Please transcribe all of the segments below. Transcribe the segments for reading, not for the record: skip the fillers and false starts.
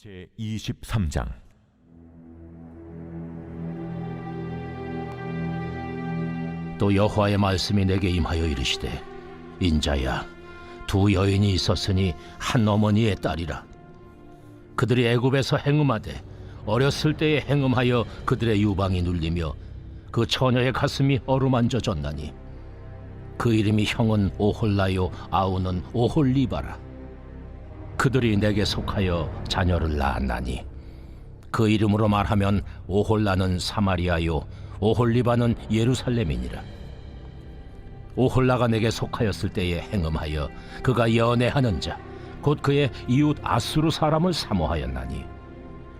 제23장. 또 여호와의 말씀이 내게 임하여 이르시되, 인자야, 두 여인이 있었으니 한 어머니의 딸이라. 그들이 애굽에서 행음하되 어렸을 때에 행음하여 그들의 유방이 눌리며 그 처녀의 가슴이 어루만져졌나니, 그 이름이 형은 오홀라요 아우는 오홀리바라. 그들이 내게 속하여 자녀를 낳았나니, 그 이름으로 말하면 오홀라는 사마리아요 오홀리바는 예루살렘이니라. 오홀라가 내게 속하였을 때에 행음하여 그가 연애하는 자 곧 그의 이웃 아수르 사람을 사모하였나니,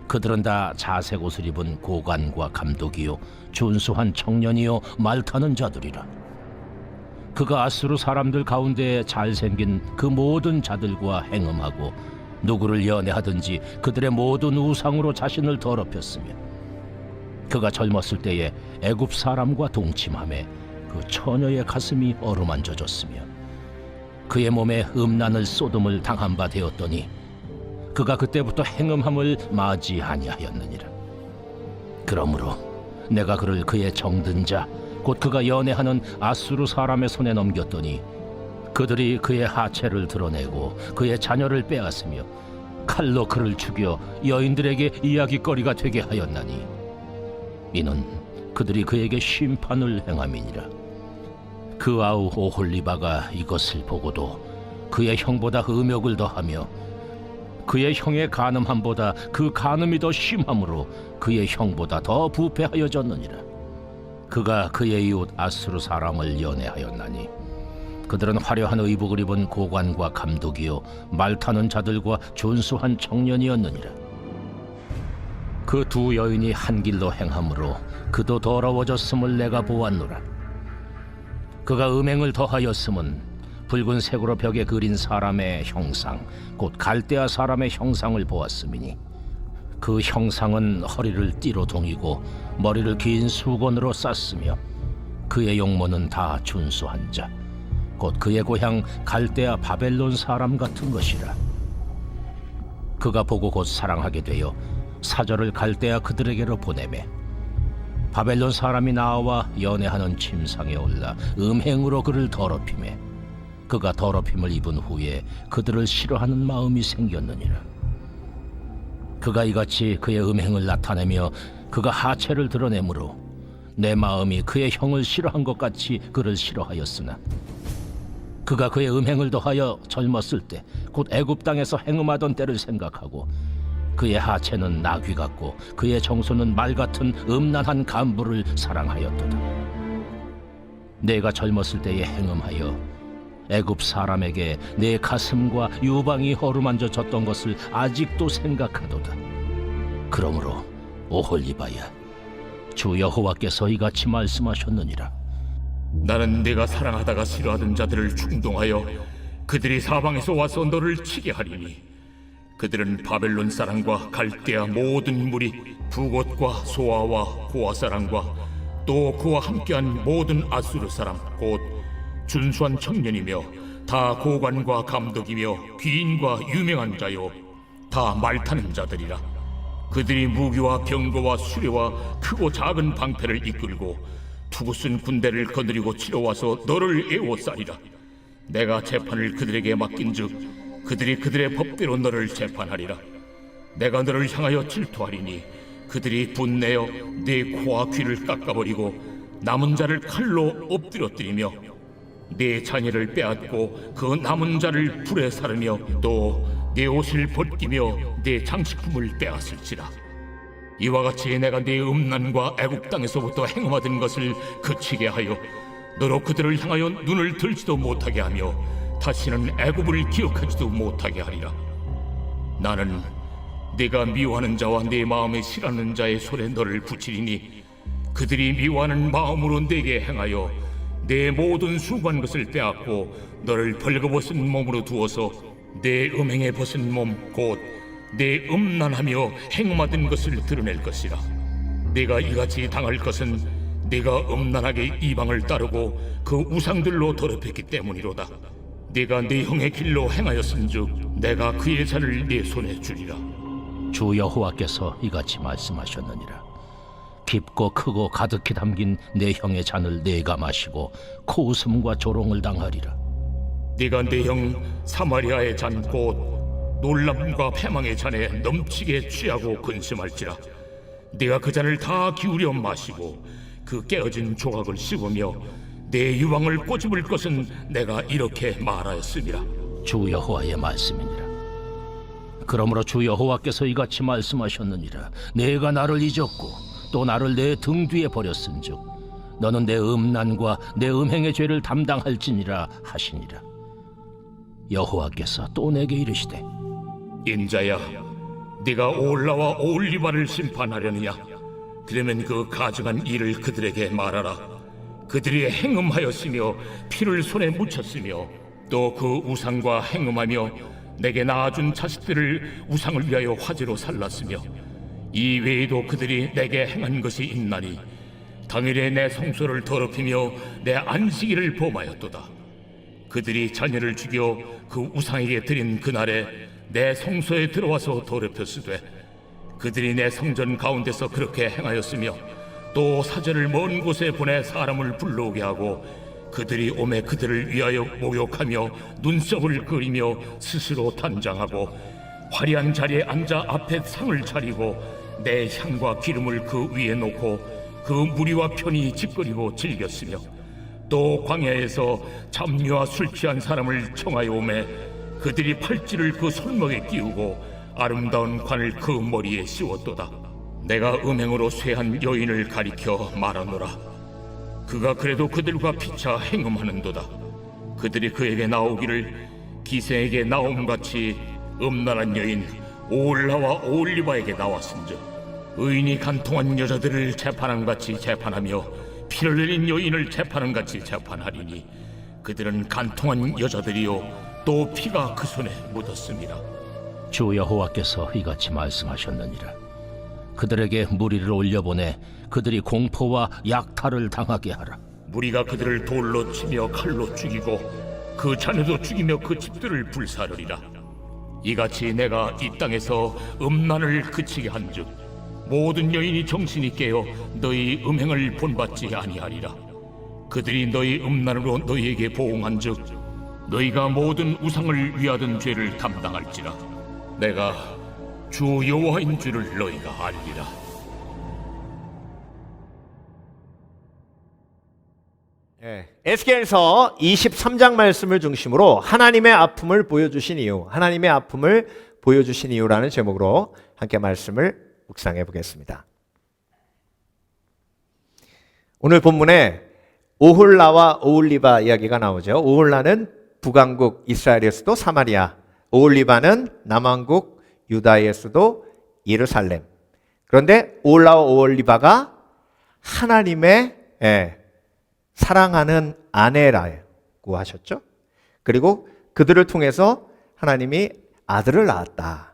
그들은 다 자색 옷을 입은 고관과 감독이요 준수한 청년이요 말타는 자들이라. 그가 아수르 사람들 가운데 잘생긴 그 모든 자들과 행음하고 누구를 연애하든지 그들의 모든 우상으로 자신을 더럽혔으며, 그가 젊었을 때에 애굽 사람과 동침하며 그 처녀의 가슴이 어루만져졌으며, 그의 몸에 음란을 쏟음을 당한 바 되었더니 그가 그때부터 행음함을 맞이 아니하였느니라. 그러므로 내가 그를 그의 정든 자 곧 그가 연애하는 아수르 사람의 손에 넘겼더니, 그들이 그의 하체를 드러내고 그의 자녀를 빼앗으며 칼로 그를 죽여 여인들에게 이야깃거리가 되게 하였나니, 이는 그들이 그에게 심판을 행함이니라. 그 아우 오홀리바가 이것을 보고도 그의 형보다 음욕을 더하며 그의 형의 간음함보다 그 간음이 더 심함으로 그의 형보다 더 부패하여졌느니라. 그가 그의 이웃 아수르 사람을 연애하였나니, 그들은 화려한 의복을 입은 고관과 감독이요 말타는 자들과 준수한 청년이었느니라. 그 두 여인이 한 길로 행함으로 그도 더러워졌음을 내가 보았노라. 그가 음행을 더하였음은 붉은색으로 벽에 그린 사람의 형상 곧 갈대아 사람의 형상을 보았음이니, 그 형상은 허리를 띠로 동이고 머리를 긴 수건으로 쌌으며, 그의 용모는 다 준수한 자 곧 그의 고향 갈대아 바벨론 사람 같은 것이라. 그가 보고 곧 사랑하게 되어 사절을 갈대아 그들에게로 보내매, 바벨론 사람이 나와 연애하는 침상에 올라 음행으로 그를 더럽히매, 그가 더럽힘을 입은 후에 그들을 싫어하는 마음이 생겼느니라. 그가 이같이 그의 음행을 나타내며 그가 하체를 드러내므로 내 마음이 그의 형을 싫어한 것 같이 그를 싫어하였으나, 그가 그의 음행을 더하여 젊었을 때 곧 애굽 땅에서 행음하던 때를 생각하고 그의 하체는 나귀 같고 그의 정소는 말 같은 음란한 간부를 사랑하였도다. 내가 젊었을 때에 행음하여 애굽 사람에게 내 가슴과 유방이 어루만져졌던 것을 아직도 생각하도다. 그러므로 오홀리바야, 주 여호와께서 이같이 말씀하셨느니라. 나는 네가 사랑하다가 싫어하던 자들을 충동하여 그들이 사방에서 와서 너를 치게 하리니, 그들은 바벨론 사람과 갈대아 모든 무리 부곳과 소아와 고아 사람과 또 그와 함께한 모든 아수르 사람 곧 준수한 청년이며 다 고관과 감독이며 귀인과 유명한 자요 다 말타는 자들이라. 그들이 무기와 병거와 수레와 크고 작은 방패를 이끌고 투구쓴 군대를 거느리고 치러 와서 너를 애워싸리라. 내가 재판을 그들에게 맡긴즉 그들이 그들의 법대로 너를 재판하리라. 내가 너를 향하여 질투하리니 그들이 분내어 네 코와 귀를 깎아버리고 남은 자를 칼로 엎드려뜨리며 네 자녀를 빼앗고 그 남은 자를 불에 사르며 또 네 옷을 벗기며 네 장식품을 빼앗을지라. 이와 같이 내가 네 음란과 애굽 땅에서부터 행음하던 것을 그치게 하여 너로 그들을 향하여 눈을 들지도 못하게 하며 다시는 애굽을 기억하지도 못하게 하리라. 나는 네가 미워하는 자와 네 마음에 싫어하는 자의 손에 너를 붙이리니, 그들이 미워하는 마음으로 내게 행하여 내 모든 수고한 것을 빼앗고 너를 벌거벗은 몸으로 두어서 내 음행에 벗은 몸 곧 내 음란하며 행음하던 것을 드러낼 것이라. 네가 이같이 당할 것은 네가 음란하게 이방을 따르고 그 우상들로 더럽혔기 때문이로다. 네가 네 형의 길로 행하였은즉 내가 그의 자를 네 손에 주리라. 주 여호와께서 이같이 말씀하셨느니라. 깊고 크고 가득히 담긴 내 형의 잔을 내가 마시고 코웃음과 조롱을 당하리라. 네가 내 형 사마리아의 잔 곧 놀람과 패망의 잔에 넘치게 취하고 근심할지라. 네가 그 잔을 다 기울여 마시고 그 깨어진 조각을 씹으며 내 유황을 꼬집을 것은 내가 이렇게 말하였음이라. 주 여호와의 말씀이니라. 그러므로 주 여호와께서 이같이 말씀하셨느니라. 내가 나를 잊었고 또 나를 내 등 뒤에 버렸은즉 너는 내 음란과 내 음행의 죄를 담당할지니라 하시니라. 여호와께서 또 내게 이르시되 인자야, 네가 오홀라와 오홀리바를 심판하려느냐? 그러면 그 가증한 일을 그들에게 말하라. 그들이 행음하였으며 피를 손에 묻혔으며 또 그 우상과 행음하며 내게 낳아준 자식들을 우상을 위하여 화제로 살랐으며 이 외에도 그들이 내게 행한 것이 있나니 당일에 내 성소를 더럽히며 내 안식일을 범하였도다. 그들이 자녀를 죽여 그 우상에게 드린 그날에 내 성소에 들어와서 더럽혔으되 그들이 내 성전 가운데서 그렇게 행하였으며 또 사제를 먼 곳에 보내 사람을 불러오게 하고 그들이 오매 그들을 위하여 목욕하며 눈썹을 그리며 스스로 단장하고 화려한 자리에 앉아 앞에 상을 차리고 내 향과 기름을 그 위에 놓고 그 무리와 편히 짓거리고 즐겼으며 또 광야에서 잡류와 술 취한 사람을 청하여 오매 그들이 팔찌를 그 손목에 끼우고 아름다운 관을 그 머리에 씌웠도다. 내가 음행으로 쇠한 여인을 가리켜 말하노라. 그가 그래도 그들과 피차 행음하는도다. 그들이 그에게 나오기를 기생에게 나옴같이 음란한 여인 오홀라와 오홀리바에게 나왔은즉 의인이 간통한 여자들을 재판함같이 재판하며 피를 흘린 여인을 재판함같이 재판하리니 그들은 간통한 여자들이요 또 피가 그 손에 묻었습니다. 주 여호와께서 이같이 말씀하셨느니라. 그들에게 무리를 올려보내 그들이 공포와 약탈을 당하게 하라. 무리가 그들을 돌로 치며 칼로 죽이고 그 자녀도 죽이며 그 집들을 불사르리라. 이같이 내가 이 땅에서 음란을 그치게 한즉 모든 여인이 정신이 깨어 너희 음행을 본받지 아니하리라. 그들이 너희 음란으로 너희에게 보응한즉 너희가 모든 우상을 위하던 죄를 담당할지라. 내가 주 여호와인 줄을 너희가 알리라. 에스겔서 23장 말씀을 중심으로 하나님의 아픔을 보여주신 이유, 하나님의 아픔을 보여주신 이유라는 제목으로 함께 말씀을 묵상해 보겠습니다. 오늘 본문에 오홀라와 오홀리바 이야기가 나오죠. 오홀라는 북왕국 이스라엘의 수도 사마리아, 오홀리바는 남왕국 유다의 수도 예루살렘. 그런데 오홀라와 오홀리바가 하나님의 사랑하는 아내라고 하셨죠. 그리고 그들을 통해서 하나님이 아들을 낳았다.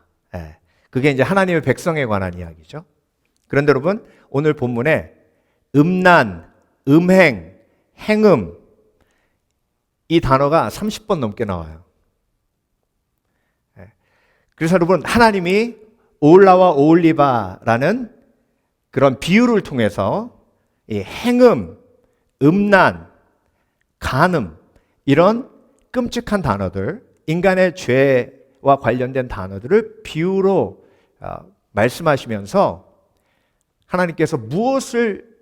그게 이제 하나님의 백성에 관한 이야기죠. 그런데 여러분, 오늘 본문에 음란, 음행, 행음 이 단어가 30번 넘게 나와요. 그래서 여러분, 하나님이 오홀라와 오홀리바라는 그런 비유를 통해서 이 행음, 음란, 간음 이런 끔찍한 단어들, 인간의 죄와 관련된 단어들을 비유로 말씀하시면서 하나님께서 무엇을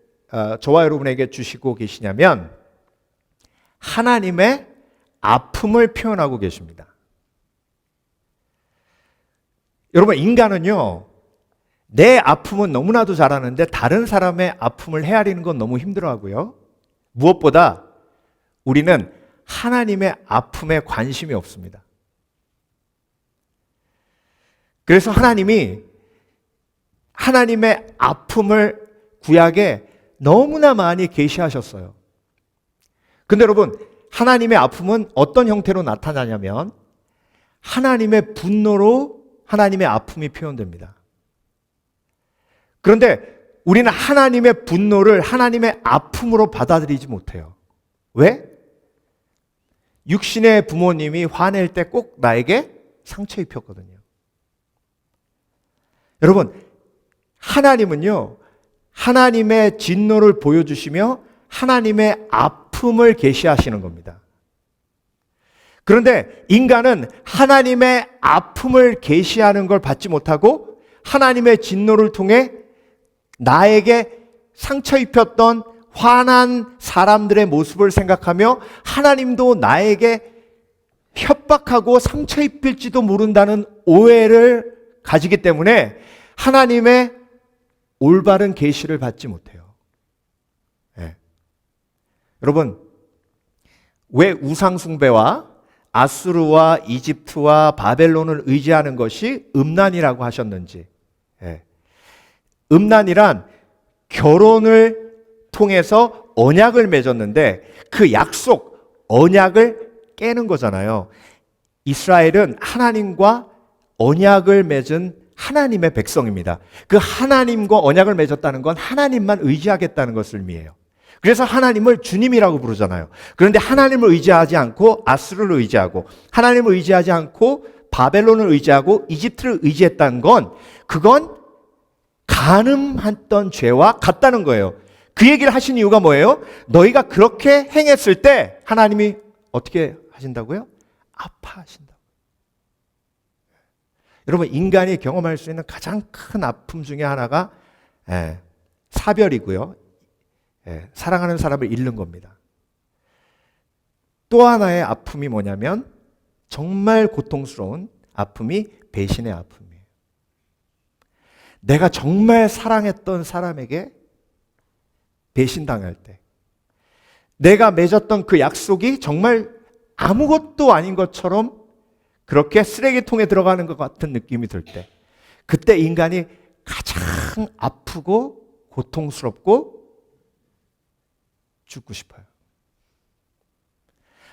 저와 여러분에게 주시고 계시냐면 하나님의 아픔을 표현하고 계십니다. 여러분, 인간은요, 내 아픔은 너무나도 잘하는데 다른 사람의 아픔을 헤아리는 건 너무 힘들어하고요. 무엇보다 우리는 하나님의 아픔에 관심이 없습니다. 그래서 하나님이 하나님의 아픔을 구약에 너무나 많이 계시하셨어요. 근데 여러분, 하나님의 아픔은 어떤 형태로 나타나냐면 하나님의 분노로 하나님의 아픔이 표현됩니다. 그런데 우리는 하나님의 분노를 하나님의 아픔으로 받아들이지 못해요. 왜? 육신의 부모님이 화낼 때 꼭 나에게 상처 입혔거든요. 여러분, 하나님은요, 하나님의 진노를 보여주시며 하나님의 아픔을 계시하시는 겁니다. 그런데 인간은 하나님의 아픔을 계시하는 걸 받지 못하고 하나님의 진노를 통해 나에게 상처 입혔던 화난 사람들의 모습을 생각하며 하나님도 나에게 협박하고 상처 입힐지도 모른다는 오해를 가지기 때문에 하나님의 올바른 계시를 받지 못해요. 네. 여러분, 왜 우상 숭배와 아수르와 이집트와 바벨론을 의지하는 것이 음란이라고 하셨는지. 네. 음란이란 결혼을 통해서 언약을 맺었는데 그 약속, 언약을 깨는 거잖아요. 이스라엘은 하나님과 언약을 맺은 하나님의 백성입니다. 그 하나님과 언약을 맺었다는 건 하나님만 의지하겠다는 것을 의미해요. 그래서 하나님을 주님이라고 부르잖아요. 그런데 하나님을 의지하지 않고 아수르를 의지하고 하나님을 의지하지 않고 바벨론을 의지하고 이집트를 의지했다는 건 그건 간음했던 죄와 같다는 거예요. 그 얘기를 하신 이유가 뭐예요? 너희가 그렇게 행했을 때 하나님이 어떻게 하신다고요? 아파하신다고. 여러분, 인간이 경험할 수 있는 가장 큰 아픔 중에 하나가 사별이고요. 사랑하는 사람을 잃는 겁니다. 또 하나의 아픔이 뭐냐면 정말 고통스러운 아픔이 배신의 아픔이에요. 내가 정말 사랑했던 사람에게 배신당할 때, 내가 맺었던 그 약속이 정말 아무것도 아닌 것처럼 그렇게 쓰레기통에 들어가는 것 같은 느낌이 들 때, 그때 인간이 가장 아프고 고통스럽고 죽고 싶어요.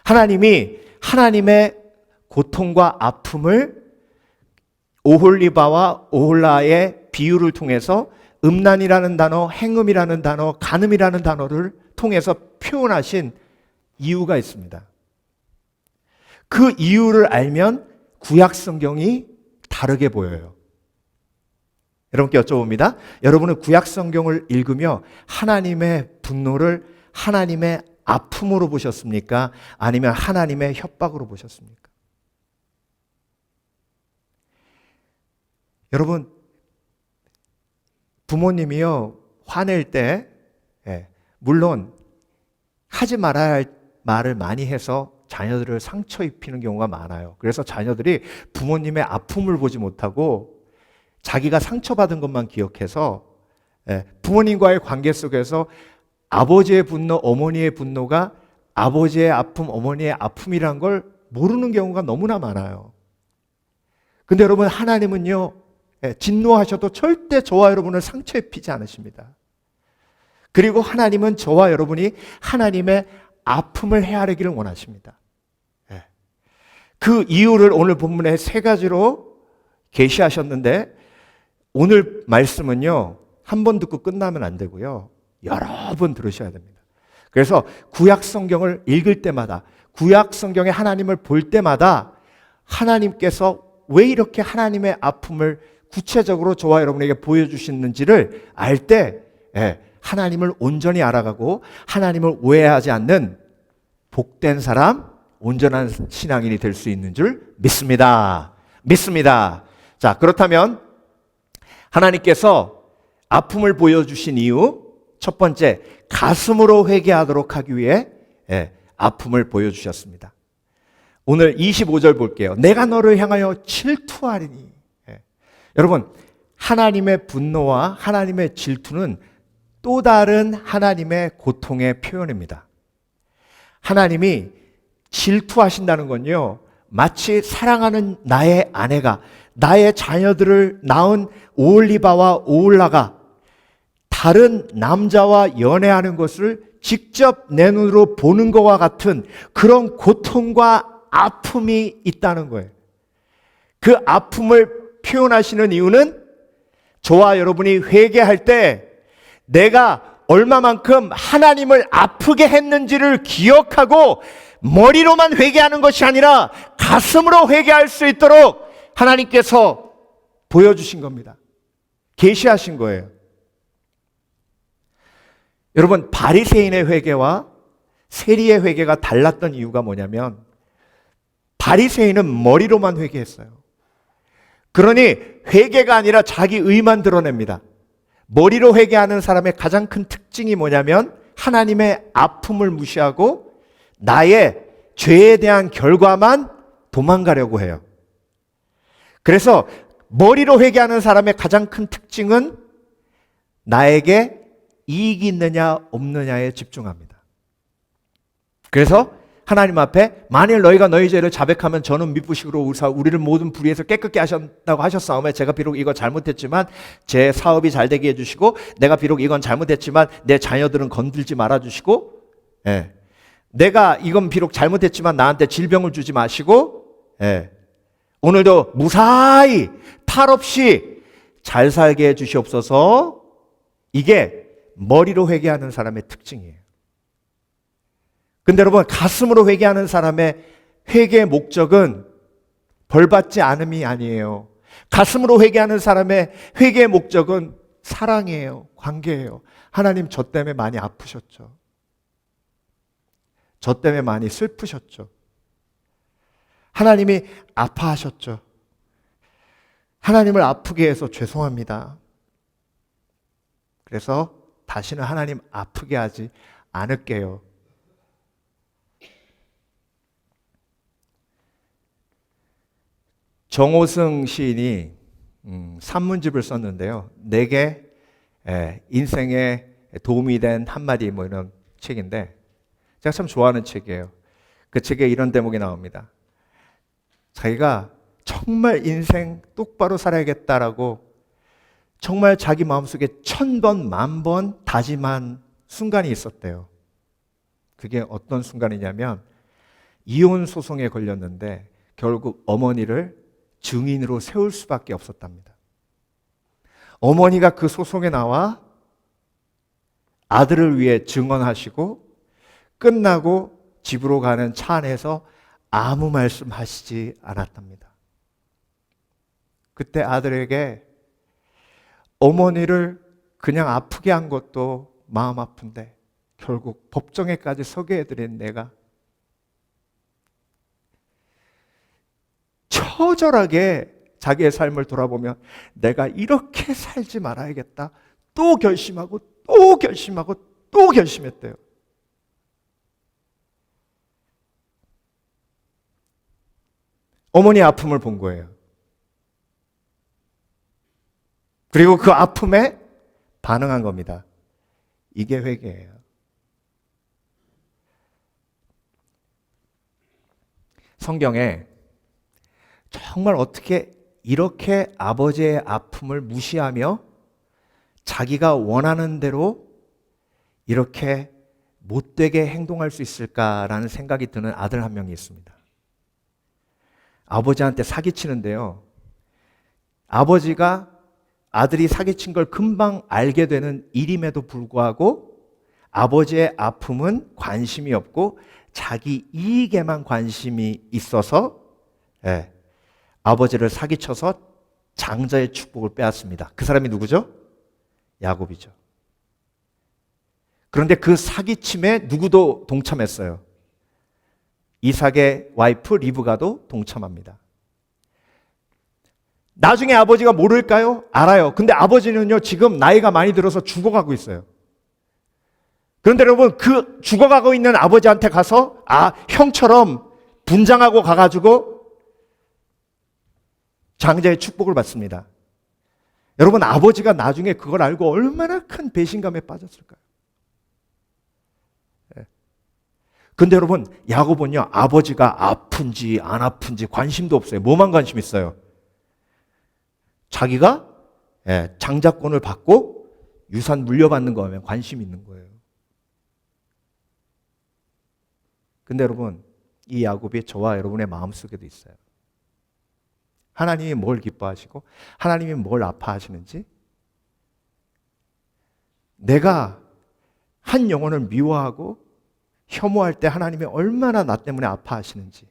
하나님이 하나님의 고통과 아픔을 오홀리바와 오홀라의 비유를 통해서 음란이라는 단어, 행음이라는 단어, 간음이라는 단어를 통해서 표현하신 이유가 있습니다. 그 이유를 알면 구약 성경이 다르게 보여요. 여러분께 여쭤봅니다. 여러분은 구약 성경을 읽으며 하나님의 분노를 하나님의 아픔으로 보셨습니까? 아니면 하나님의 협박으로 보셨습니까? 여러분, 부모님이요, 화낼 때, 물론 하지 말아야 할 말을 많이 해서 자녀들을 상처 입히는 경우가 많아요. 그래서 자녀들이 부모님의 아픔을 보지 못하고 자기가 상처받은 것만 기억해서 부모님과의 관계 속에서 아버지의 분노, 어머니의 분노가 아버지의 아픔, 어머니의 아픔이란 걸 모르는 경우가 너무나 많아요. 근데 여러분, 하나님은요, 진노하셔도 절대 저와 여러분을 상처 입히지 않으십니다. 그리고 하나님은 저와 여러분이 하나님의 아픔을 헤아리기를 원하십니다. 그 이유를 오늘 본문에 3가지로 계시하셨는데 오늘 말씀은요, 한 번 듣고 끝나면 안 되고요, 여러 번 들으셔야 됩니다. 그래서 구약 성경을 읽을 때마다, 구약 성경에 하나님을 볼 때마다 하나님께서 왜 이렇게 하나님의 아픔을 구체적으로 저와 여러분에게 보여주시는지를 알 때 하나님을 온전히 알아가고 하나님을 오해하지 않는 복된 사람, 온전한 신앙인이 될 수 있는 줄 믿습니다. 믿습니다. 자, 그렇다면 하나님께서 아픔을 보여주신 이유, 첫 번째, 가슴으로 회개하도록 하기 위해 아픔을 보여주셨습니다. 오늘 25절 볼게요. 내가 너를 향하여 질투하리니. 여러분, 하나님의 분노와 하나님의 질투는 또 다른 하나님의 고통의 표현입니다. 하나님이 질투하신다는 건요, 마치 사랑하는 나의 아내가, 나의 자녀들을 낳은 오홀리바와 오홀라가 다른 남자와 연애하는 것을 직접 내 눈으로 보는 것과 같은 그런 고통과 아픔이 있다는 거예요. 그 아픔을 표현하시는 이유는 저와 여러분이 회개할 때 내가 얼마만큼 하나님을 아프게 했는지를 기억하고 머리로만 회개하는 것이 아니라 가슴으로 회개할 수 있도록 하나님께서 보여주신 겁니다. 계시하신 거예요. 여러분, 바리새인의 회개와 세리의 회개가 달랐던 이유가 뭐냐면 바리새인은 머리로만 회개했어요. 그러니 회개가 아니라 자기 의만 드러냅니다. 머리로 회개하는 사람의 가장 큰 특징이 뭐냐면 하나님의 아픔을 무시하고 나의 죄에 대한 결과만 도망가려고 해요. 그래서 머리로 회개하는 사람의 가장 큰 특징은 나에게 이익이 있느냐 없느냐에 집중합니다. 그래서 하나님 앞에 만일 너희가 너희 죄를 자백하면 저는 미쁘시고 우리를 모든 불의에서 깨끗게 하셨다고 하셨사오매 제가 비록 이거 잘못했지만 제 사업이 잘 되게 해주시고 내가 비록 이건 잘못했지만 내 자녀들은 건들지 말아주시고 내가 이건 비록 잘못했지만 나한테 질병을 주지 마시고 오늘도 무사히 탈 없이 잘 살게 해주시옵소서. 이게 머리로 회개하는 사람의 특징이에요. 근데 여러분, 가슴으로 회개하는 사람의 회개의 목적은 벌받지 않음이 아니에요. 가슴으로 회개하는 사람의 회개의 목적은 사랑이에요. 관계예요. 하나님, 저 때문에 많이 아프셨죠. 저 때문에 많이 슬프셨죠. 하나님이 아파하셨죠. 하나님을 아프게 해서 죄송합니다. 그래서 다시는 하나님 아프게 하지 않을게요. 정호승 시인이 산문집을 썼는데요. 내게 인생에 도움이 된 한마디 뭐 이런 책인데 제가 참 좋아하는 책이에요. 그 책에 이런 대목이 나옵니다. 자기가 정말 인생 똑바로 살아야겠다라고 정말 자기 마음속에 1000번, 10,000번 다짐한 순간이 있었대요. 그게 어떤 순간이냐면 이혼 소송에 걸렸는데 결국 어머니를 증인으로 세울 수밖에 없었답니다. 어머니가 그 소송에 나와 아들을 위해 증언하시고 끝나고 집으로 가는 차 안에서 아무 말씀하시지 않았답니다. 그때 아들에게 어머니를 그냥 아프게 한 것도 마음 아픈데 결국 법정에까지 서게 해드린 내가 처절하게 자기의 삶을 돌아보면 내가 이렇게 살지 말아야겠다 또 결심하고 또 결심하고 또 결심했대요. 어머니의 아픔을 본 거예요. 그리고 그 아픔에 반응한 겁니다. 이게 회개예요. 성경에 정말 어떻게 이렇게 아버지의 아픔을 무시하며 자기가 원하는 대로 이렇게 못되게 행동할 수 있을까라는 생각이 드는 아들 한 명이 있습니다. 아버지한테 사기치는데요. 아버지가 아들이 사기친 걸 금방 알게 되는 일임에도 불구하고 아버지의 아픔은 관심이 없고 자기 이익에만 관심이 있어서 아버지를 사기쳐서 장자의 축복을 빼앗습니다. 그 사람이 누구죠? 야곱이죠. 그런데 그 사기침에 누구도 동참했어요. 이삭의 와이프 리브가도 동참합니다. 나중에 아버지가 모를까요? 알아요. 근데 아버지는요, 지금 나이가 많이 들어서 죽어가고 있어요. 그런데 여러분, 그 죽어가고 있는 아버지한테 가서 형처럼 분장하고 가가지고 장자의 축복을 받습니다. 여러분, 아버지가 나중에 그걸 알고 얼마나 큰 배신감에 빠졌을까요? 근데 여러분, 야곱은요, 아버지가 아픈지 안 아픈지 관심도 없어요. 뭐만 관심 있어요? 자기가 장자권을 받고 유산 물려받는 거면 관심 있는 거예요. 근데 여러분, 이 야곱이 저와 여러분의 마음속에도 있어요. 하나님이 뭘 기뻐하시고 하나님이 뭘 아파하시는지, 내가 한 영혼을 미워하고 혐오할 때 하나님이 얼마나 나 때문에 아파하시는지,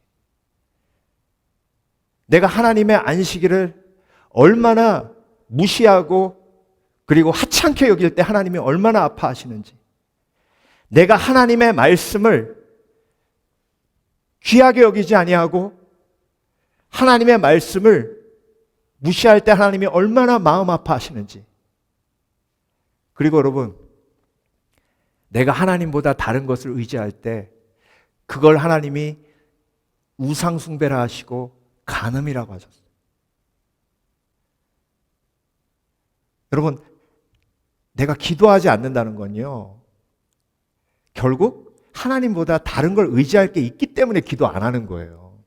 내가 하나님의 안식일을 얼마나 무시하고 그리고 하찮게 여길 때 하나님이 얼마나 아파하시는지, 내가 하나님의 말씀을 귀하게 여기지 아니하고 하나님의 말씀을 무시할 때 하나님이 얼마나 마음 아파하시는지, 그리고 여러분, 내가 하나님보다 다른 것을 의지할 때 그걸 하나님이 우상숭배라 하시고 간음이라고 하셨어요. 여러분, 내가 기도하지 않는다는 건요, 결국 하나님보다 다른 걸 의지할 게 있기 때문에 기도 안 하는 거예요.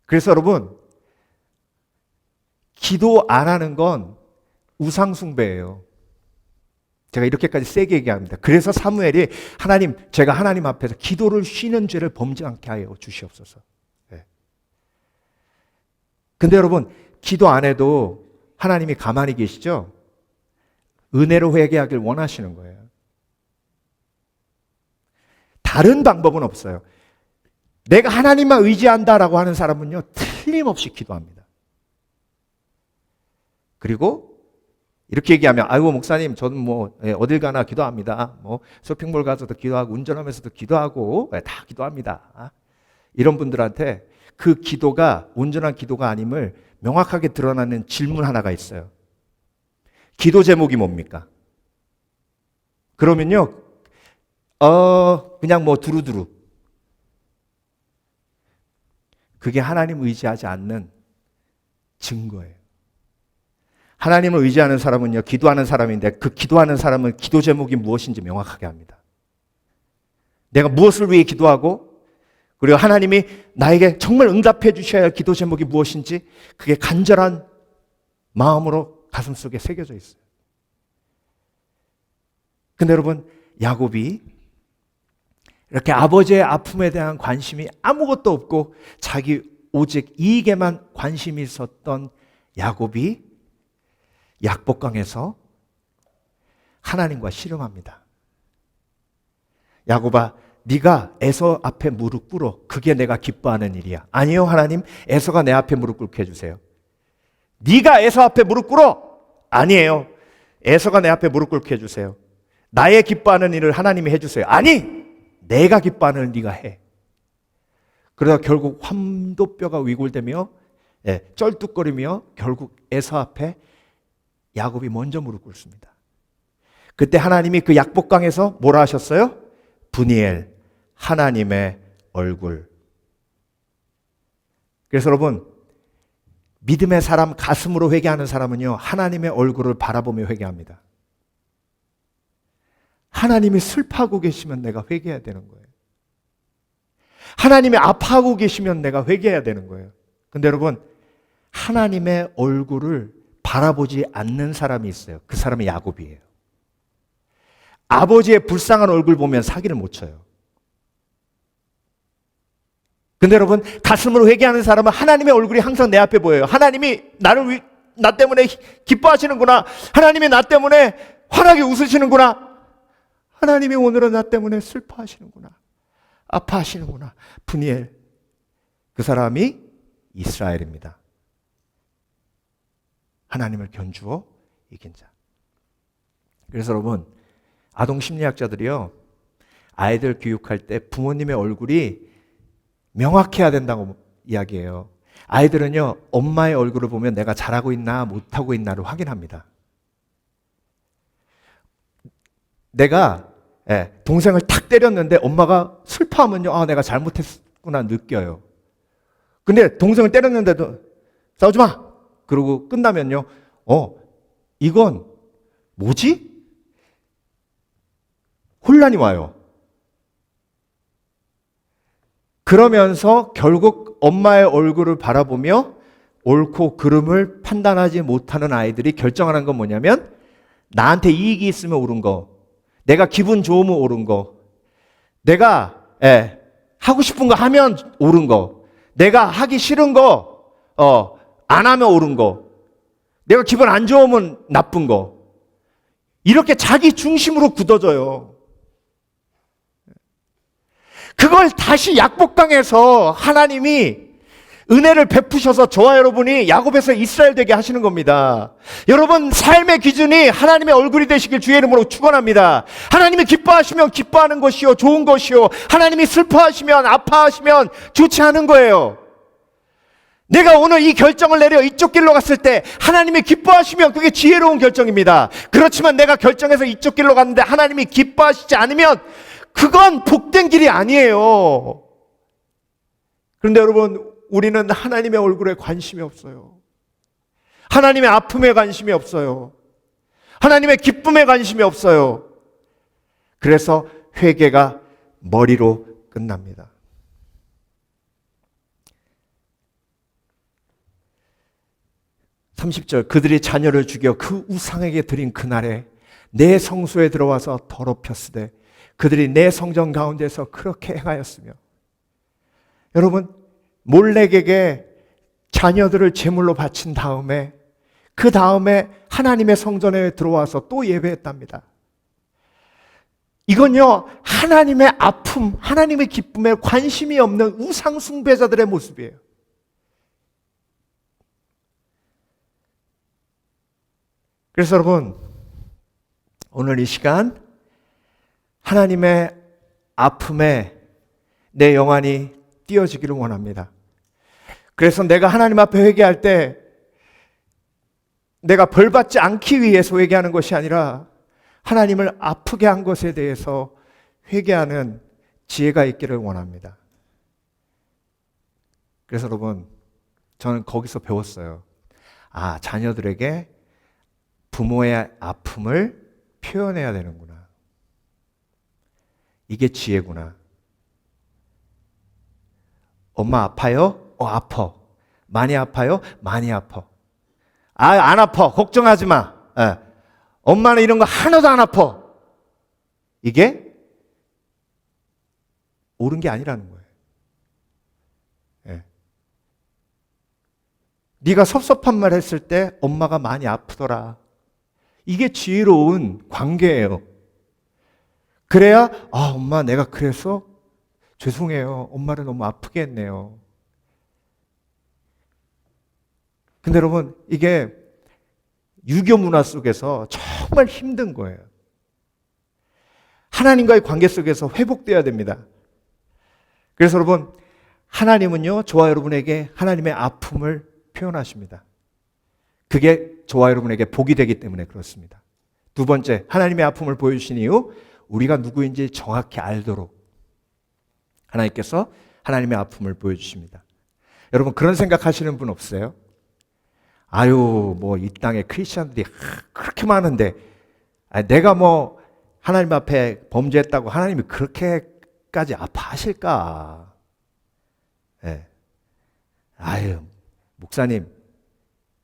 그래서 여러분, 기도 안 하는 건 우상숭배예요. 제가 이렇게까지 세게 얘기합니다. 그래서 사무엘이 하나님, 제가 하나님 앞에서 기도를 쉬는 죄를 범지 않게 하여 주시옵소서. 네. 근데 여러분, 기도 안 해도 하나님이 가만히 계시죠? 은혜로 회개하길 원하시는 거예요. 다른 방법은 없어요. 내가 하나님만 의지한다라고 하는 사람은요, 틀림없이 기도합니다. 그리고 이렇게 얘기하면, 아이고 목사님, 저는 뭐 어딜 가나 기도합니다. 뭐 쇼핑몰 가서도 기도하고 운전하면서도 기도하고 다 기도합니다. 이런 분들한테 그 기도가 온전한 기도가 아님을 명확하게 드러나는 질문 하나가 있어요. 기도 제목이 뭡니까? 그러면요, 그냥 뭐 두루두루. 그게 하나님 의지하지 않는 증거예요. 하나님을 의지하는 사람은요, 기도하는 사람인데 그 기도하는 사람은 기도 제목이 무엇인지 명확하게 합니다. 내가 무엇을 위해 기도하고, 그리고 하나님이 나에게 정말 응답해 주셔야 할 기도 제목이 무엇인지 그게 간절한 마음으로 가슴속에 새겨져 있어요. 근데 여러분, 야곱이 이렇게 아버지의 아픔에 대한 관심이 아무것도 없고 자기 오직 이익에만 관심이 있었던 야곱이 약복강에서 하나님과 씨름합니다. 야곱아, 네가 에서 앞에 무릎 꿇어. 그게 내가 기뻐하는 일이야. 아니요, 하나님, 에서가 내 앞에 무릎 꿇게 해주세요. 네가 에서 앞에 무릎 꿇어. 아니에요, 에서가 내 앞에 무릎 꿇게 해주세요. 나의 기뻐하는 일을 하나님이 해주세요. 아니, 내가 기뻐하는 일을 네가 해. 그러다 결국 환도뼈가 위골되며 쩔뚝거리며 결국 에서 앞에 야곱이 먼저 무릎 꿇습니다. 그때 하나님이 그 약복강에서 뭐라 하셨어요? 분이엘, 하나님의 얼굴. 그래서 여러분, 믿음의 사람, 가슴으로 회개하는 사람은요, 하나님의 얼굴을 바라보며 회개합니다. 하나님이 슬퍼하고 계시면 내가 회개해야 되는 거예요. 하나님이 아파하고 계시면 내가 회개해야 되는 거예요. 근데 여러분, 하나님의 얼굴을 바라보지 않는 사람이 있어요. 그 사람이 야곱이에요. 아버지의 불쌍한 얼굴 보면 사기를 못 쳐요. 근데 여러분, 가슴으로 회개하는 사람은 하나님의 얼굴이 항상 내 앞에 보여요. 하나님이 나 때문에 기뻐하시는구나. 하나님이 나 때문에 환하게 웃으시는구나. 하나님이 오늘은 나 때문에 슬퍼하시는구나. 아파하시는구나. 분이엘. 그 사람이 이스라엘입니다. 하나님을 견주어 이긴 자. 그래서 여러분, 아동 심리학자들이요, 아이들 교육할 때 부모님의 얼굴이 명확해야 된다고 이야기해요. 아이들은요, 엄마의 얼굴을 보면 내가 잘하고 있나 못하고 있나를 확인합니다. 내가 동생을 탁 때렸는데 엄마가 슬퍼하면요, 아, 내가 잘못했구나 느껴요. 근데 동생을 때렸는데도 싸우지 마! 그러고 끝나면요, 이건 뭐지? 혼란이 와요. 그러면서 결국 엄마의 얼굴을 바라보며 옳고 그름을 판단하지 못하는 아이들이 결정하는 건 뭐냐면, 나한테 이익이 있으면 옳은 거, 내가 기분 좋으면 옳은 거, 내가 하고 싶은 거 하면 옳은 거, 내가 하기 싫은 거 안 하면 옳은 거, 내가 기분 안 좋으면 나쁜 거, 이렇게 자기 중심으로 굳어져요. 그걸 다시 약복강에서 하나님이 은혜를 베푸셔서 저와 여러분이 야곱에서 이스라엘 되게 하시는 겁니다. 여러분 삶의 기준이 하나님의 얼굴이 되시길 주의 이름으로 축원합니다. 하나님이 기뻐하시면 기뻐하는 것이요 좋은 것이요, 하나님이 슬퍼하시면 아파하시면 좋지 않은 거예요. 내가 오늘 이 결정을 내려 이쪽 길로 갔을 때 하나님이 기뻐하시면 그게 지혜로운 결정입니다. 그렇지만 내가 결정해서 이쪽 길로 갔는데 하나님이 기뻐하시지 않으면 그건 복된 길이 아니에요. 그런데 여러분, 우리는 하나님의 얼굴에 관심이 없어요. 하나님의 아픔에 관심이 없어요. 하나님의 기쁨에 관심이 없어요. 그래서 회개가 머리로 끝납니다. 30절, 그들이 자녀를 죽여 그 우상에게 드린 그날에 내 성소에 들어와서 더럽혔으되 그들이 내 성전 가운데서 그렇게 행하였으며. 여러분, 몰렉에게 자녀들을 제물로 바친 다음에 그 다음에 하나님의 성전에 들어와서 또 예배했답니다. 이건요, 하나님의 아픔, 하나님의 기쁨에 관심이 없는 우상 숭배자들의 모습이에요. 그래서 여러분, 오늘 이 시간 하나님의 아픔에 내 영안이 띄어지기를 원합니다. 그래서 내가 하나님 앞에 회개할 때 내가 벌받지 않기 위해서 회개하는 것이 아니라 하나님을 아프게 한 것에 대해서 회개하는 지혜가 있기를 원합니다. 그래서 여러분, 저는 거기서 배웠어요. 아, 자녀들에게 부모의 아픔을 표현해야 되는구나. 이게 지혜구나. 엄마 아파요? 아파. 많이 아파요? 많이 아파. 안 아파. 걱정하지 마. 엄마는 이런 거 하나도 안 아파. 이게 옳은 게 아니라는 거예요. 네가 섭섭한 말 했을 때 엄마가 많이 아프더라. 이게 지혜로운 관계예요. 그래야 엄마 내가 그래서 죄송해요. 엄마를 너무 아프게 했네요. 근데 여러분, 이게 유교 문화 속에서 정말 힘든 거예요. 하나님과의 관계 속에서 회복되어야 됩니다. 그래서 여러분, 하나님은요, 저와 여러분에게 하나님의 아픔을 표현하십니다. 그게 저와 여러분에게 복이 되기 때문에 그렇습니다. 두 번째, 하나님의 아픔을 보여주신 이유, 우리가 누구인지 정확히 알도록 하나님께서 하나님의 아픔을 보여주십니다. 여러분, 그런 생각하시는 분 없어요? 아유, 뭐 이 땅에 크리스천들이 그렇게 많은데 내가 뭐 하나님 앞에 범죄했다고 하나님이 그렇게까지 아파하실까? 네. 아유, 목사님,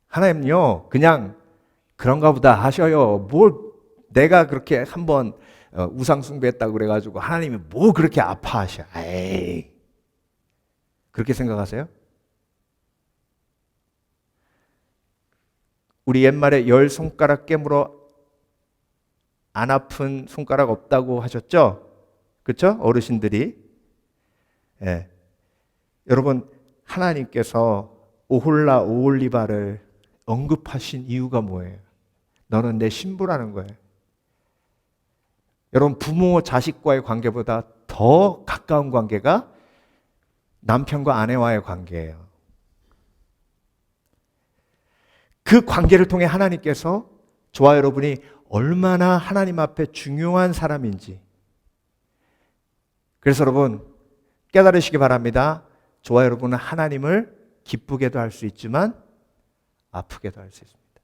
하나님요 그냥 그런가 보다 하셔요. 뭘 내가 그렇게 한번 우상 숭배했다고 그래가지고 하나님이 뭐 그렇게 아파하셔? 에이, 그렇게 생각하세요? 우리 옛말에 10손가락 깨물어 안 아픈 손가락 없다고 하셨죠? 그렇죠? 어르신들이. 예. 여러분, 하나님께서 오홀라 오홀리바를 언급하신 이유가 뭐예요? 너는 내 신부라는 거예요. 여러분, 부모 자식과의 관계보다 더 가까운 관계가 남편과 아내와의 관계예요. 그 관계를 통해 하나님께서 저와 여러분이 얼마나 하나님 앞에 중요한 사람인지, 그래서 여러분 깨달으시기 바랍니다. 저와 여러분은 하나님을 기쁘게도 할 수 있지만 아프게도 할 수 있습니다.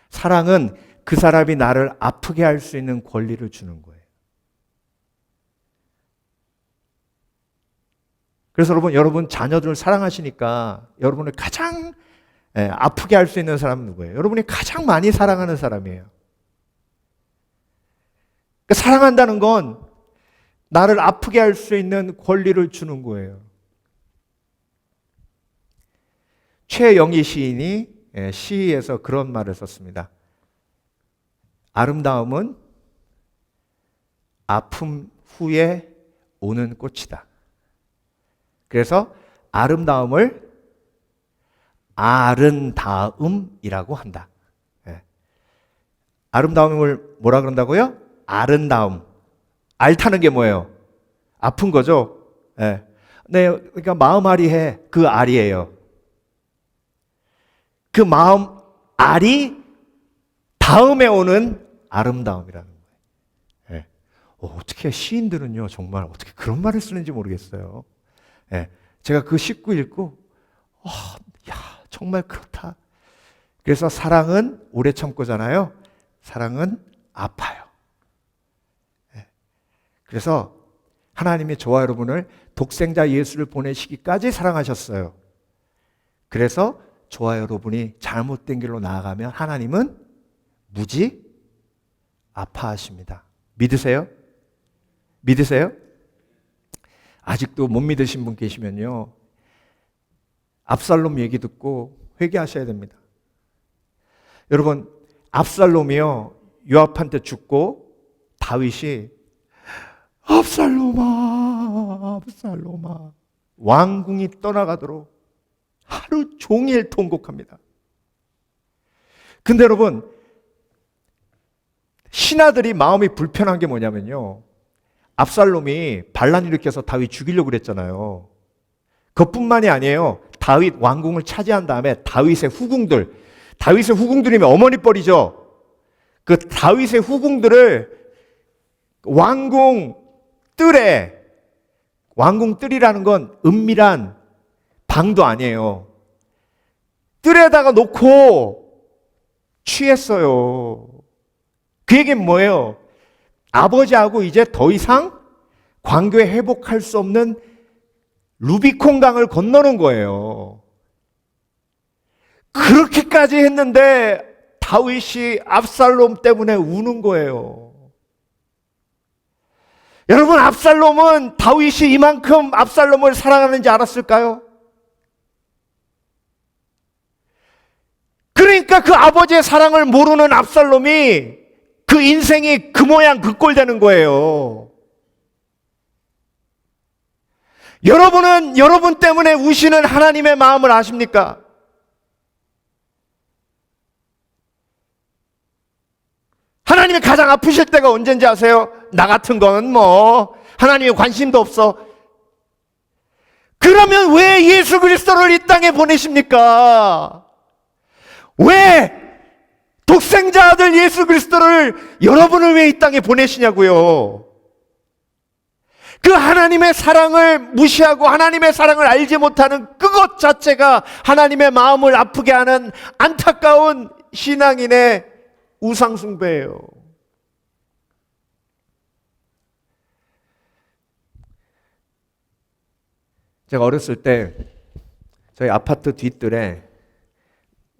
사랑은 그 사람이 나를 아프게 할 수 있는 권리를 주는 거예요. 그래서 여러분 자녀들을 사랑하시니까 여러분을 가장 아프게 할 수 있는 사람은 누구예요? 여러분이 가장 많이 사랑하는 사람이에요. 그러니까 사랑한다는 건 나를 아프게 할 수 있는 권리를 주는 거예요. 최영희 시인이 시에서 그런 말을 썼습니다. 아름다움은 아픔 후에 오는 꽃이다. 그래서 아름다움을 아른다움이라고 한다. 예. 아름다움을 뭐라 그런다고요? 아른다움. 앓다는 게 뭐예요? 아픈 거죠. 예. 네, 그러니까 마음 아리해. 그 아리예요. 그 마음 아리 다음에 오는 아름다움이라는 거예요. 예. 어떻게 시인들은요, 정말 어떻게 그런 말을 쓰는지 모르겠어요. 예. 제가 그 시구 읽고, 야, 정말 그렇다. 그래서 사랑은 오래 참고잖아요. 사랑은 아파요. 예. 그래서 하나님이 저와 여러분을 독생자 예수를 보내시기까지 사랑하셨어요. 그래서 저와 여러분이 잘못된 길로 나아가면 하나님은 무지 아파하십니다. 믿으세요? 믿으세요? 아직도 못 믿으신 분 계시면요, 압살롬 얘기 듣고 회개하셔야 됩니다. 여러분, 압살롬이요, 요압한테 죽고 다윗이 압살롬아, 압살롬아, 왕궁이 떠나가도록 하루 종일 통곡합니다. 근데 여러분, 신하들이 마음이 불편한 게 뭐냐면요, 압살롬이 반란 일으켜서 다윗 죽이려고 그랬잖아요. 그것뿐만이 아니에요. 다윗 왕궁을 차지한 다음에 다윗의 후궁들이면 어머니 뻘이죠. 그 다윗의 후궁들을 왕궁 뜰이라는 건 은밀한 방도 아니에요. 뜰에다가 놓고 취했어요. 그 얘기는 뭐예요? 아버지하고 이제 더 이상 관계 회복할 수 없는 루비콘 강을 건너는 거예요. 그렇게까지 했는데 다윗이 압살롬 때문에 우는 거예요. 여러분, 압살롬은 다윗이 이만큼 압살롬을 사랑하는지 알았을까요? 그러니까 그 아버지의 사랑을 모르는 압살롬이 그 인생이 그 모양 그 꼴 되는 거예요. 여러분은 여러분 때문에 우시는 하나님의 마음을 아십니까? 하나님이 가장 아프실 때가 언제인지 아세요? 나 같은 건 하나님의 관심도 없어. 그러면 왜 예수 그리스도를 이 땅에 보내십니까? 왜 독생자 아들 예수 그리스도를 여러분을 왜 이 땅에 보내시냐고요? 그 하나님의 사랑을 무시하고 하나님의 사랑을 알지 못하는 그것 자체가 하나님의 마음을 아프게 하는 안타까운 신앙인의 우상숭배예요. 제가 어렸을 때 저희 아파트 뒷뜰에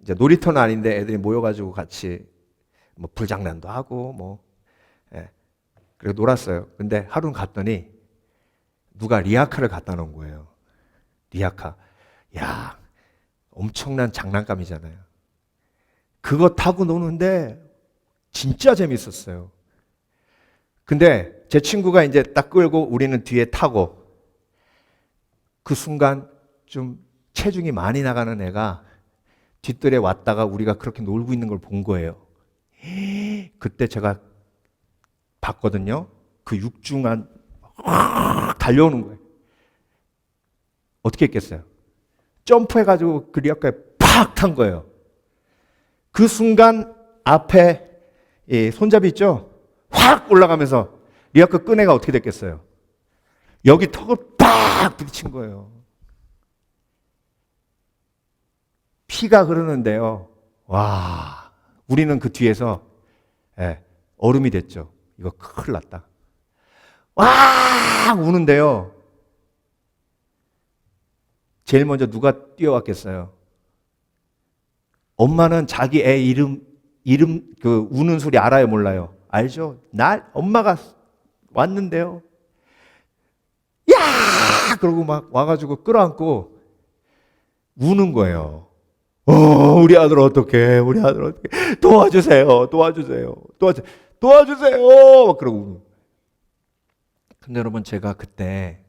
이제 놀이터는 아닌데 애들이 모여가지고 같이 불장난도 하고 그리고 놀았어요. 근데 하루는 갔더니 누가 리아카를 갖다 놓은 거예요. 리아카. 야, 엄청난 장난감이잖아요. 그거 타고 노는데 진짜 재밌었어요. 근데 제 친구가 이제 딱 끌고 우리는 뒤에 타고, 그 순간 좀 체중이 많이 나가는 애가 뒷뜰에 왔다가 우리가 그렇게 놀고 있는 걸 본 거예요. 그때 제가 봤거든요. 그 육중한 달려오는 거예요. 어떻게 했겠어요? 점프해가지고 그 리아카에 팍 탄 거예요. 그 순간 앞에 손잡이 있죠? 확 올라가면서 리아카 끈 애가 어떻게 됐겠어요? 여기 턱을 팍 부딪힌 거예요. 피가 흐르는데요. 와, 우리는 그 뒤에서 얼음이 됐죠. 이거 큰일 났다. 와, 우는데요. 제일 먼저 누가 뛰어왔겠어요? 엄마는 자기 애 이름 그 우는 소리 알아요, 몰라요? 알죠? 엄마가 왔는데요. 야! 그러고 막 와가지고 끌어안고 우는 거예요. 우리 아들 어떡해? 우리 아들 어떡해? 도와주세요. 도와주세요. 막 그러고. 근데 여러분, 제가 그때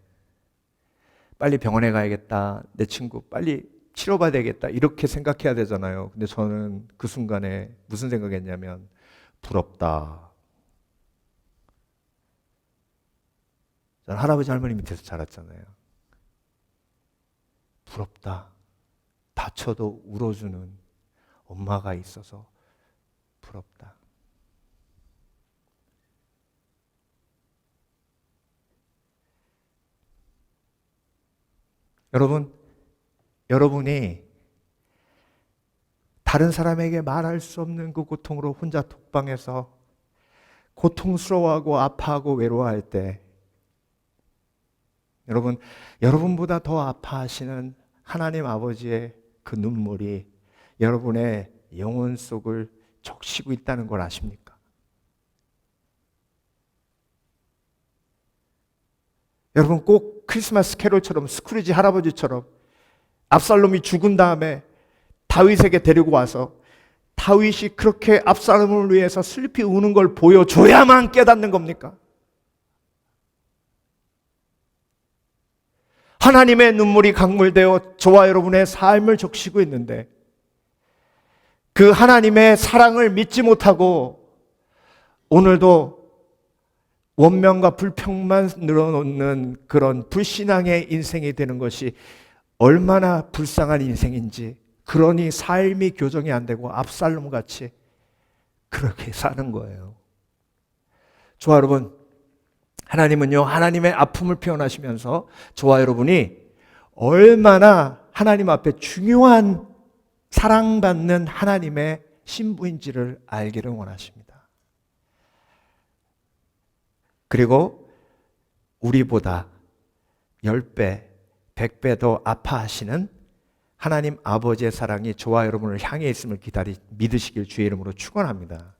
빨리 병원에 가야겠다. 내 친구 빨리 치료받아야 되겠다. 이렇게 생각해야 되잖아요. 근데 저는 그 순간에 무슨 생각했냐면 부럽다. 저는 할아버지 할머니 밑에서 자랐잖아요. 부럽다. 다쳐도 울어주는 엄마가 있어서 부럽다. 여러분이 다른 사람에게 말할 수 없는 그 고통으로 혼자 독방에서 고통스러워하고 아파하고 외로워할 때 여러분보다 더 아파하시는 하나님 아버지의 그 눈물이 여러분의 영혼 속을 적시고 있다는 걸 아십니까? 여러분 꼭 크리스마스 캐롤처럼 스크루지 할아버지처럼 압살롬이 죽은 다음에 다윗에게 데리고 와서 다윗이 그렇게 압살롬을 위해서 슬피 우는 걸 보여줘야만 깨닫는 겁니까? 하나님의 눈물이 강물되어 저와 여러분의 삶을 적시고 있는데 그 하나님의 사랑을 믿지 못하고 오늘도 원명과 불평만 늘어놓는 그런 불신앙의 인생이 되는 것이 얼마나 불쌍한 인생인지, 그러니 삶이 교정이 안 되고 압살롬 같이 그렇게 사는 거예요. 저와 여러분, 하나님은요, 하나님의 아픔을 표현하시면서 저와 여러분이 얼마나 하나님 앞에 중요한 사랑받는 하나님의 신부인지를 알기를 원하십니다. 그리고 우리보다 10배, 100배 더 아파하시는 하나님 아버지의 사랑이 저와 여러분을 향해 있음을 믿으시길 주의 이름으로 축원합니다.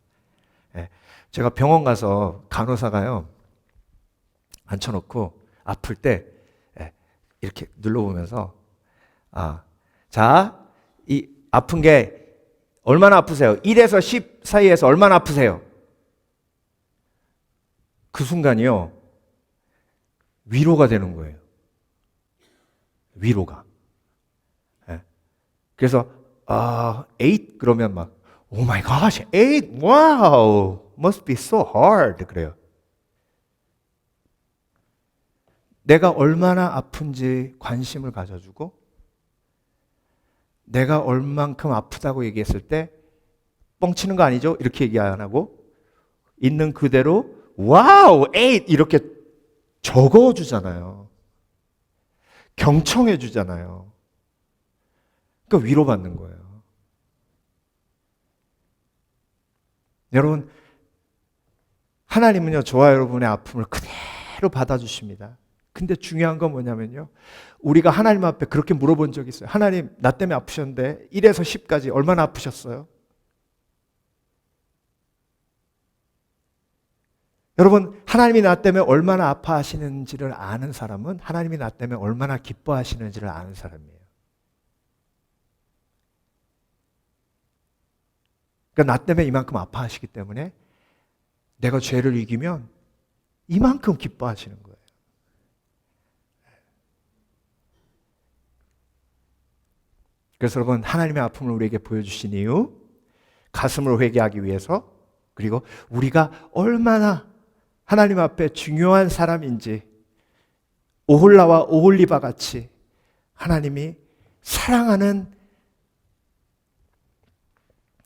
제가 병원 가서 간호사가요, 앉혀놓고 아플 때 이렇게 눌러보면서 자, 이 아픈 게 얼마나 아프세요? 1에서 10 사이에서 얼마나 아프세요? 그 순간이요, 위로가 되는 거예요. 위로가. 그래서 8 그러면 막 Oh my gosh, 8, wow, must be so hard 그래요. 내가 얼마나 아픈지 관심을 가져주고 내가 얼만큼 아프다고 얘기했을 때 뻥치는 거 아니죠? 이렇게 얘기 안 하고 있는 그대로 와우, 8 이렇게 적어주잖아요. 경청해 주잖아요. 그러니까 위로받는 거예요. 여러분, 하나님은요, 저와 여러분의 아픔을 그대로 받아주십니다. 근데 중요한 건 뭐냐면요, 우리가 하나님 앞에 그렇게 물어본 적이 있어요. 하나님, 나 때문에 아프셨는데 1에서 10까지 얼마나 아프셨어요? 여러분, 하나님이 나 때문에 얼마나 아파하시는지를 아는 사람은 하나님이 나 때문에 얼마나 기뻐하시는지를 아는 사람이에요. 그러니까 나 때문에 이만큼 아파하시기 때문에 내가 죄를 이기면 이만큼 기뻐하시는 거예요. 그래서 여러분, 하나님의 아픔을 우리에게 보여주신 이유, 가슴을 회개하기 위해서, 그리고 우리가 얼마나 하나님 앞에 중요한 사람인지, 오홀라와 오홀리바 같이 하나님이 사랑하는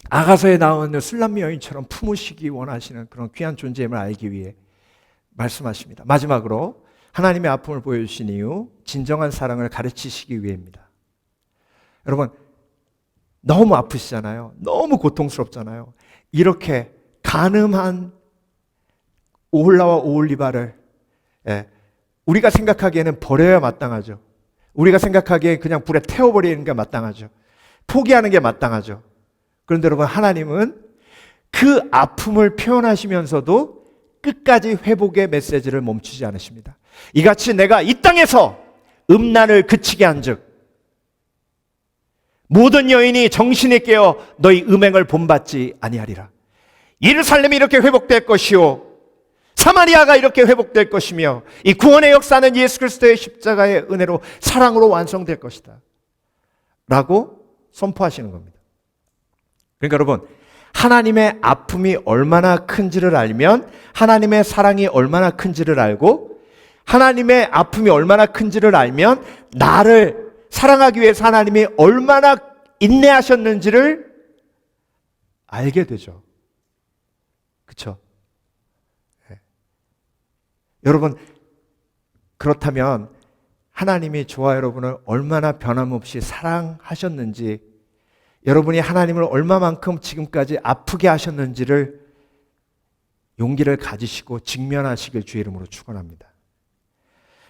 아가서에 나오는 술람미 여인처럼 품으시기 원하시는 그런 귀한 존재임을 알기 위해 말씀하십니다. 마지막으로 하나님의 아픔을 보여주신 이유, 진정한 사랑을 가르치시기 위해입니다. 여러분, 너무 아프시잖아요. 너무 고통스럽잖아요. 이렇게 간음한 오홀라와 오홀리바를 우리가 생각하기에는 버려야 마땅하죠. 우리가 생각하기에 그냥 불에 태워버리는 게 마땅하죠. 포기하는 게 마땅하죠. 그런데 여러분, 하나님은 그 아픔을 표현하시면서도 끝까지 회복의 메시지를 멈추지 않으십니다. 이같이 내가 이 땅에서 음란을 그치게 한즉 모든 여인이 정신이 깨어 너희 음행을 본받지 아니하리라. 예루살렘이 이렇게 회복될 것이요 사마리아가 이렇게 회복될 것이며 이 구원의 역사는 예수 그리스도의 십자가의 은혜로 사랑으로 완성될 것이다 라고 선포하시는 겁니다. 그러니까 여러분, 하나님의 아픔이 얼마나 큰지를 알면 하나님의 사랑이 얼마나 큰지를 알고, 하나님의 아픔이 얼마나 큰지를 알면 나를 사랑하기 위해서 하나님이 얼마나 인내하셨는지를 알게 되죠. 그렇죠? 네. 여러분, 그렇다면 하나님이 저와 여러분을 얼마나 변함없이 사랑하셨는지, 여러분이 하나님을 얼마만큼 지금까지 아프게 하셨는지를 용기를 가지시고 직면하시길 주의 이름으로 축원합니다.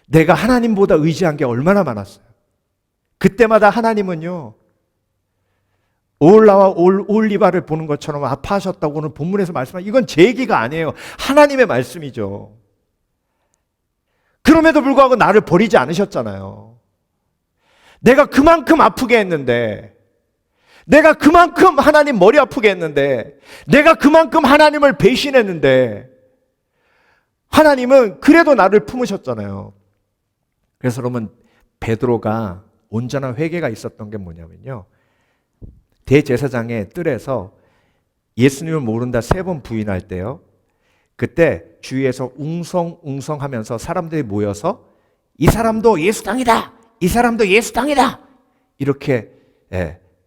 내가 하나님보다 의지한 게 얼마나 많았어요. 그때마다 하나님은요, 오올라와 오올리바를 보는 것처럼 아파하셨다고 오늘 본문에서 말씀하신, 이건 제 얘기가 아니에요. 하나님의 말씀이죠. 그럼에도 불구하고 나를 버리지 않으셨잖아요. 내가 그만큼 아프게 했는데, 내가 그만큼 하나님 머리 아프게 했는데, 내가 그만큼 하나님을 배신했는데 하나님은 그래도 나를 품으셨잖아요. 그래서 여러분, 베드로가 온전한 회개가 있었던 게 뭐냐면요, 대제사장의 뜰에서 예수님을 모른다 3번 부인할 때요, 그때 주위에서 웅성웅성하면서 사람들이 모여서 이 사람도 예수당이다, 이 사람도 예수당이다, 이렇게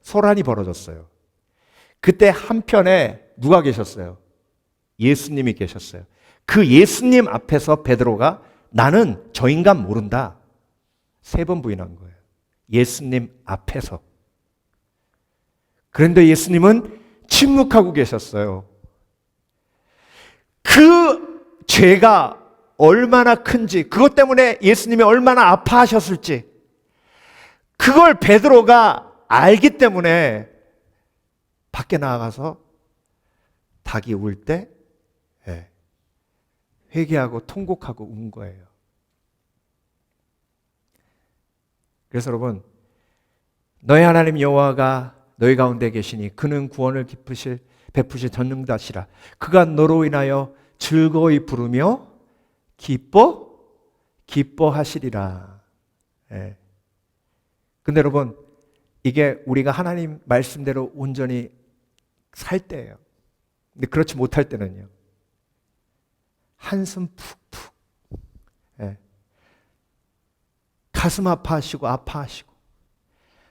소란이 벌어졌어요. 그때 한편에 누가 계셨어요? 예수님이 계셨어요. 그 예수님 앞에서 베드로가 나는 저 인간 모른다 3번 부인한 거예요. 예수님 앞에서. 그런데 예수님은 침묵하고 계셨어요. 그 죄가 얼마나 큰지, 그것 때문에 예수님이 얼마나 아파하셨을지, 그걸 베드로가 알기 때문에 밖에 나가서 닭이 울 때 회개하고 통곡하고 운 거예요. 그래서 여러분, 너희 하나님 여호와가 너희 가운데 계시니 그는 구원을 베푸실 전능자시라. 그가 너로 인하여 즐거이 부르며 기뻐하시리라. 근데 여러분, 이게 우리가 하나님 말씀대로 온전히 살 때예요. 근데 그렇지 못할 때는요, 한숨 푹푹, 가슴 아파하시고,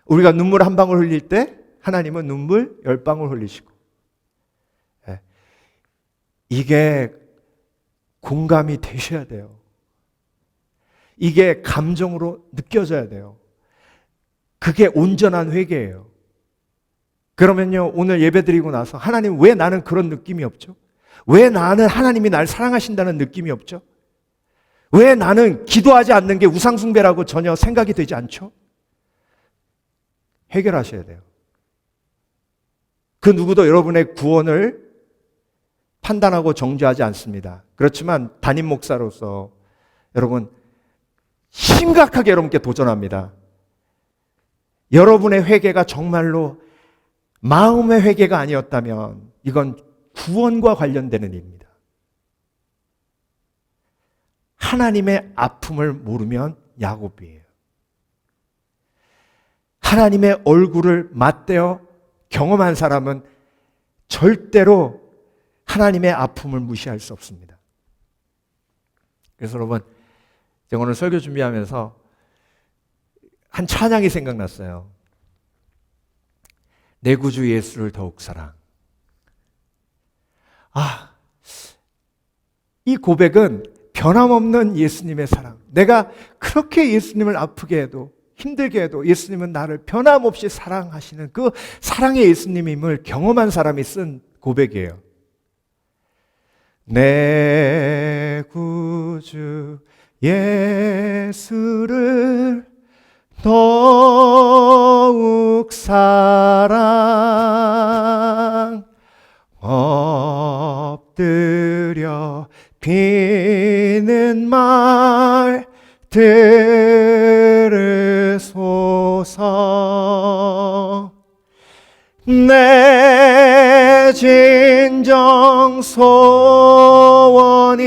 우리가 눈물 한 방울 흘릴 때 하나님은 눈물 10방울 흘리시고, 이게 공감이 되셔야 돼요. 이게 감정으로 느껴져야 돼요. 그게 온전한 회개예요. 그러면요, 오늘 예배드리고 나서 하나님, 왜 나는 그런 느낌이 없죠? 왜 나는 하나님이 날 사랑하신다는 느낌이 없죠? 왜 나는 기도하지 않는 게 우상숭배라고 전혀 생각이 되지 않죠? 해결하셔야 돼요. 그 누구도 여러분의 구원을 판단하고 정죄하지 않습니다. 그렇지만 담임 목사로서 여러분, 심각하게 여러분께 도전합니다. 여러분의 회개가 정말로 마음의 회개가 아니었다면 이건 구원과 관련되는 일입니다. 하나님의 아픔을 모르면 야곱이에요. 하나님의 얼굴을 맞대어 경험한 사람은 절대로 하나님의 아픔을 무시할 수 없습니다. 그래서 여러분, 제가 오늘 설교 준비하면서 한 찬양이 생각났어요. 내 구주 예수를 더욱 사랑. 이 고백은 변함없는 예수님의 사랑. 내가 그렇게 예수님을 아프게 해도, 힘들게 해도 예수님은 나를 변함없이 사랑하시는 그 사랑의 예수님임을 경험한 사람이 쓴 고백이에요. 내 구주 예수를 더욱 사랑, 엎드려 비는 말 들으소서. 내 진정 소원이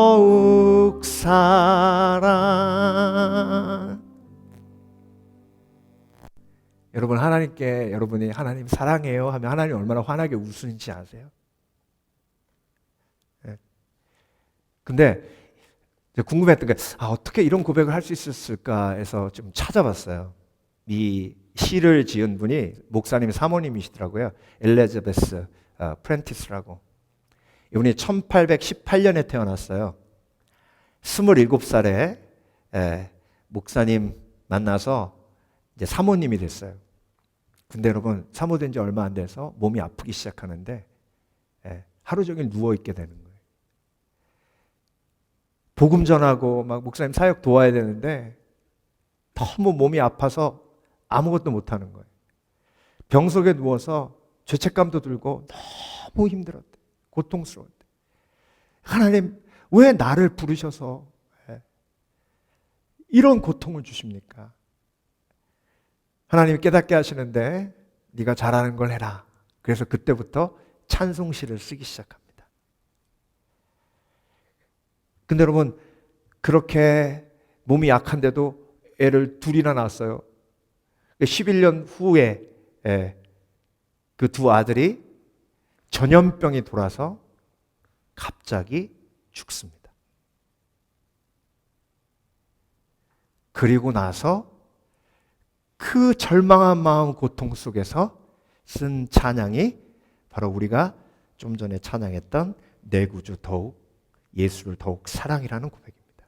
더욱 사랑. 여러분, 하나님께 여러분이 하나님 사랑해요 하면 하나님 얼마나 환하게 웃으신지 아세요? 네. 근데 궁금했던 게 어떻게 이런 고백을 할 수 있었을까 해서 좀 찾아봤어요. 이 시를 지은 분이 목사님 사모님이시더라고요. 엘리자베스 프렌티스라고. 이분이 1818년에 태어났어요. 27살에 목사님 만나서 이제 사모님이 됐어요. 근데 여러분, 사모된 지 얼마 안 돼서 몸이 아프기 시작하는데 하루 종일 누워 있게 되는 거예요. 복음 전하고 막 목사님 사역 도와야 되는데 너무 몸이 아파서 아무것도 못 하는 거예요. 병 속에 누워서 죄책감도 들고 너무 힘들었대. 고통스러웠대. 하나님, 왜 나를 부르셔서 이런 고통을 주십니까? 하나님이 깨닫게 하시는데 네가 잘하는 걸 해라. 그래서 그때부터 찬송시를 쓰기 시작합니다. 근데 여러분, 그렇게 몸이 약한데도 애를 둘이나 낳았어요. 11년 후에 그 두 아들이 전염병이 돌아서 갑자기 죽습니다. 그리고 나서 그 절망한 마음 고통 속에서 쓴 찬양이 바로 우리가 좀 전에 찬양했던 내 구주 더욱 예수를 더욱 사랑이라는 고백입니다.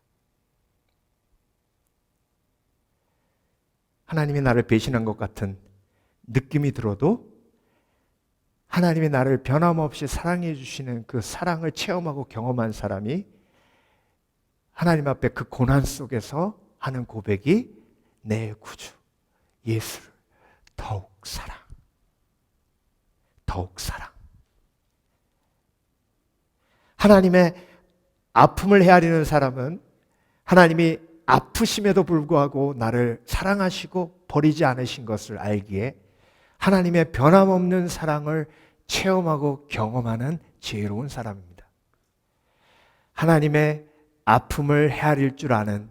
하나님이 나를 배신한 것 같은 느낌이 들어도 하나님이 나를 변함없이 사랑해 주시는 그 사랑을 체험하고 경험한 사람이 하나님 앞에 그 고난 속에서 하는 고백이 내 구주 예수를 더욱 사랑, 더욱 사랑. 하나님의 아픔을 헤아리는 사람은 하나님이 아프심에도 불구하고 나를 사랑하시고 버리지 않으신 것을 알기에 하나님의 변함없는 사랑을 체험하고 경험하는 지혜로운 사람입니다. 하나님의 아픔을 헤아릴 줄 아는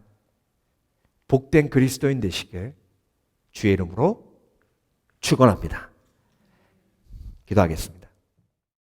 복된 그리스도인 되시길 주의 이름으로 축원합니다. 기도하겠습니다.